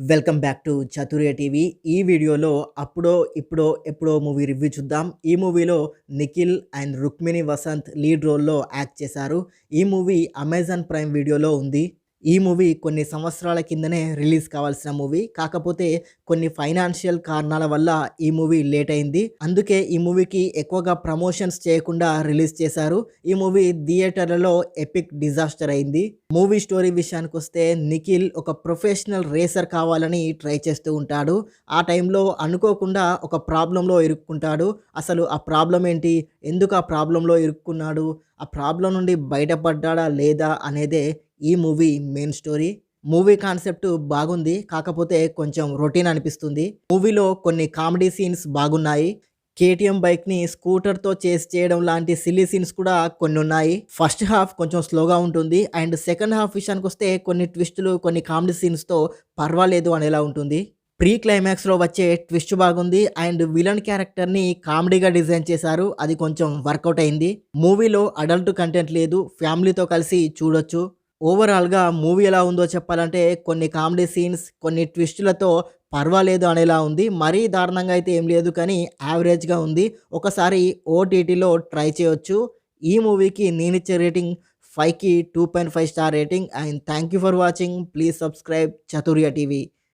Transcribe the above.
Welcome back to చతుర్య TV. ఈ వీడియోలో అప్పుడో ఇప్పుడో ఎప్పుడో మూవీ రివ్యూ చూద్దాం. ఈ మూవీలో నిఖిల్ అండ్ రుక్మిణి వసంత్ లీడ్ రోల్లో యాక్ట్ చేశారు. ఈ మూవీ అమెజాన్ ప్రైమ్ వీడియోలో ఉంది. ఈ మూవీ కొన్ని సంవత్సరాల కిందనే రిలీజ్ కావాల్సిన మూవీ. కాకపోతే కొన్ని ఫైనాన్షియల్ కారణాల వల్ల ఈ మూవీ లేట్ అయింది. అందుకే ఈ మూవీకి ఎక్కువగా ప్రమోషన్స్ చేయకుండా రిలీజ్ చేశారు. ఈ మూవీ థియేటర్లలో ఎపిక్ డిజాస్టర్ అయింది. మూవీ స్టోరీ విషయానికి వస్తే నిఖిల్ ఒక ప్రొఫెషనల్ రేసర్ కావాలని ట్రై చేస్తూ ఉంటాడు. ఆ టైంలో అనుకోకుండా ఒక ప్రాబ్లంలో ఇరుక్కుంటాడు. అసలు ఆ ప్రాబ్లం ఏంటి, ఎందుకు ఆ ప్రాబ్లంలో ఇరుక్కున్నాడు, ఆ ప్రాబ్లం నుండి బయటపడ్డా లేదా అనేదే ఈ movie main story. Movie concept బాగుంది, కాకపోతే కొంచెం రొటీన్ అనిపిస్తుంది. మూవీలో కొన్ని కామెడీ సీన్స్ బాగున్నాయి. కేటీఎం బైక్ని స్కూటర్తో చేస్ చేయడం లాంటి సిల్లీ సీన్స్ కూడా కొన్ని ఉన్నాయి. ఫస్ట్ హాఫ్ కొంచెం స్లోగా ఉంటుంది అండ్ సెకండ్ హాఫ్ విషయానికి వస్తే కొన్ని ట్విస్టులు, కొన్ని కామెడీ సీన్స్తో పర్వాలేదు అనేలా ఉంటుంది. ప్రీ క్లైమాక్స్లో వచ్చే ట్విస్ట్ బాగుంది అండ్ విలన్ క్యారెక్టర్ని కామెడీగా డిజైన్ చేశారు. అది కొంచెం వర్కౌట్ అయింది. మూవీలో అడల్ట్ కంటెంట్ లేదు, ఫ్యామిలీతో కలిసి చూడొచ్చు. ఓవరాల్గా మూవీ ఎలా ఉందో చెప్పాలంటే కొన్ని కామెడీ సీన్స్, కొన్ని ట్విస్టులతో పర్వాలేదు అనేలా ఉంది. మరీ దారుణంగా అయితే ఏం లేదు, కానీ యావరేజ్గా ఉంది. ఒకసారి ఓటీటీలో ట్రై చేయొచ్చు. ఈ మూవీకి నేనిచ్చే రేటింగ్ 5కి 2.5 star rating. And thank you for watching. Please subscribe చతుర్య TV.